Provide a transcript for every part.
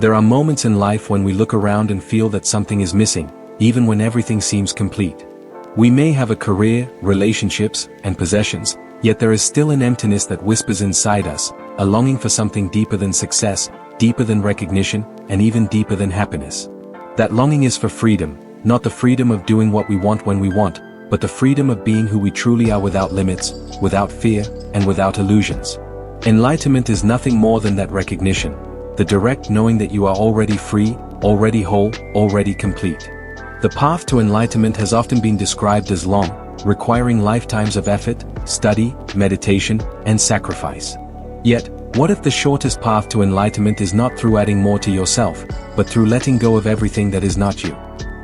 There are moments in life when we look around and feel that something is missing, even when everything seems complete. We may have a career, relationships, and possessions, yet there is still an emptiness that whispers inside us, a longing for something deeper than success, deeper than recognition, and even deeper than happiness. That longing is for freedom, not the freedom of doing what we want when we want, but the freedom of being who we truly are without limits, without fear, and without illusions. Enlightenment is nothing more than that recognition, the direct knowing that you are already free, already whole, already complete. The path to enlightenment has often been described as long, requiring lifetimes of effort, study, meditation, and sacrifice. Yet, what if the shortest path to enlightenment is not through adding more to yourself, but through letting go of everything that is not you?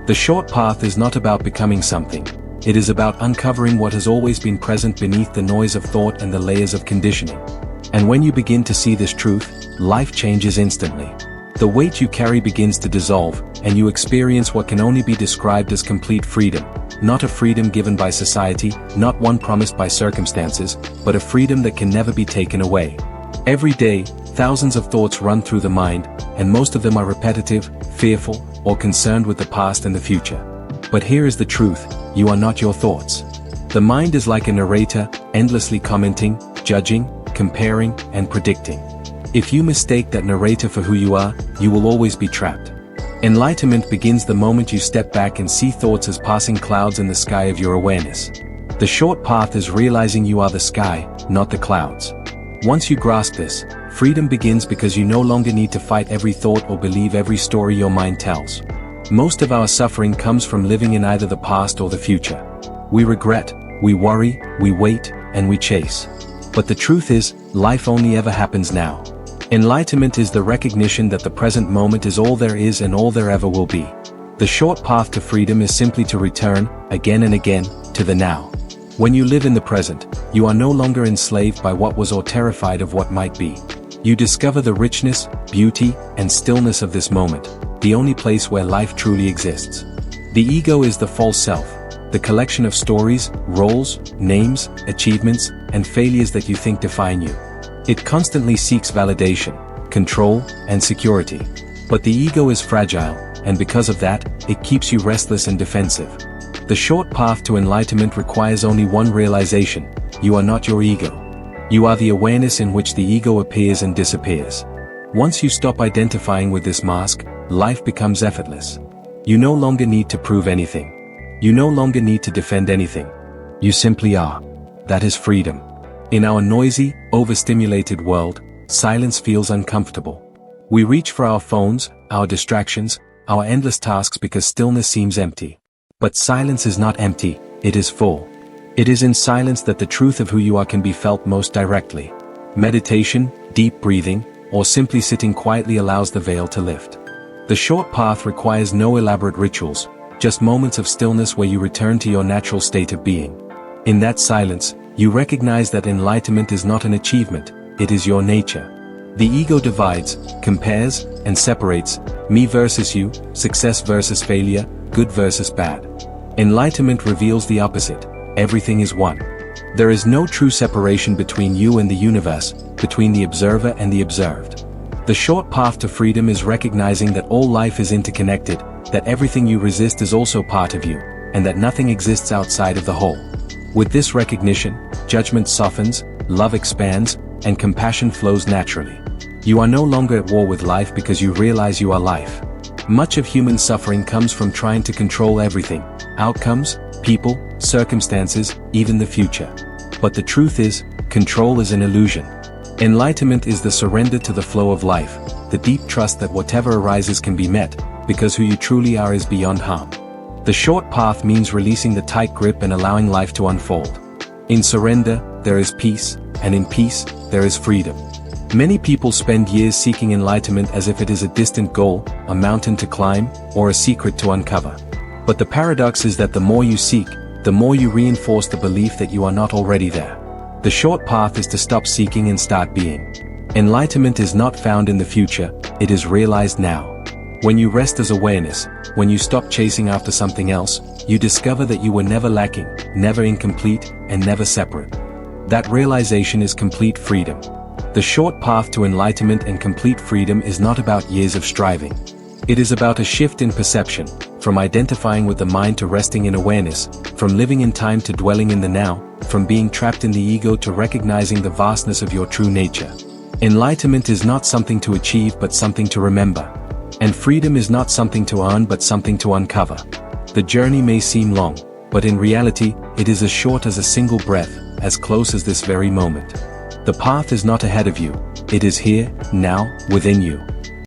The short path is not about becoming something. It is about uncovering what has always been present beneath the noise of thought and the layers of conditioning. And when you begin to see this truth, life changes instantly. The weight you carry begins to dissolve, and you experience what can only be described as complete freedom, not a freedom given by society, not one promised by circumstances, but a freedom that can never be taken away. Every day, thousands of thoughts run through the mind, and most of them are repetitive, fearful, or concerned with the past and the future. But here is the truth: you are not your thoughts. The mind is like a narrator, endlessly commenting, judging, comparing, and predicting. If you mistake that narrator for who you are, you will always be trapped. Enlightenment begins the moment you step back and see thoughts as passing clouds in the sky of your awareness. The short path is realizing you are the sky, not the clouds. Once you grasp this, freedom begins because you no longer need to fight every thought or believe every story your mind tells. Most of our suffering comes from living in either the past or the future. We regret, we worry, we wait, and we chase. But the truth is, life only ever happens now. Enlightenment is the recognition that the present moment is all there is and all there ever will be. The short path to freedom is simply to return, again and again, to the now. When you live in the present, you are no longer enslaved by what was or terrified of what might be. You discover the richness, beauty, and stillness of this moment, the only place where life truly exists. The ego is the false self, the collection of stories, roles, names, achievements, and failures that you think define you. It constantly seeks validation, control, and security. But the ego is fragile, and because of that, it keeps you restless and defensive. The short path to enlightenment requires only one realization: you are not your ego. You are the awareness in which the ego appears and disappears. Once you stop identifying with this mask, life becomes effortless. You no longer need to prove anything. You no longer need to defend anything. You simply are. That is freedom. In our noisy, overstimulated world, silence feels uncomfortable. We reach for our phones, our distractions, our endless tasks because stillness seems empty. But silence is not empty, it is full. It is in silence that the truth of who you are can be felt most directly. Meditation, deep breathing, or simply sitting quietly allows the veil to lift. The short path requires no elaborate rituals, just moments of stillness where you return to your natural state of being. In that silence, you recognize that enlightenment is not an achievement, it is your nature. The ego divides, compares, and separates, me versus you, success versus failure, good versus bad. Enlightenment reveals the opposite: everything is one. There is no true separation between you and the universe, between the observer and the observed. The short path to freedom is recognizing that all life is interconnected, that everything you resist is also part of you, and that nothing exists outside of the whole. With this recognition, judgment softens, love expands, and compassion flows naturally. You are no longer at war with life because you realize you are life. Much of human suffering comes from trying to control everything: outcomes, people, circumstances, even the future. But the truth is, control is an illusion. Enlightenment is the surrender to the flow of life, the deep trust that whatever arises can be met, because who you truly are is beyond harm. The short path means releasing the tight grip and allowing life to unfold. In surrender, there is peace, and in peace, there is freedom. Many people spend years seeking enlightenment as if it is a distant goal, a mountain to climb, or a secret to uncover. But the paradox is that the more you seek, the more you reinforce the belief that you are not already there. The short path is to stop seeking and start being. Enlightenment is not found in the future, it is realized now. When you rest as awareness, when you stop chasing after something else, you discover that you were never lacking, never incomplete, and never separate. That realization is complete freedom. The short path to enlightenment and complete freedom is not about years of striving. It is about a shift in perception, from identifying with the mind to resting in awareness, from living in time to dwelling in the now, from being trapped in the ego to recognizing the vastness of your true nature. Enlightenment is not something to achieve but something to remember. And freedom is not something to earn but something to uncover. The journey may seem long, but in reality, it is as short as a single breath, as close as this very moment. The path is not ahead of you, it is here, now, within you.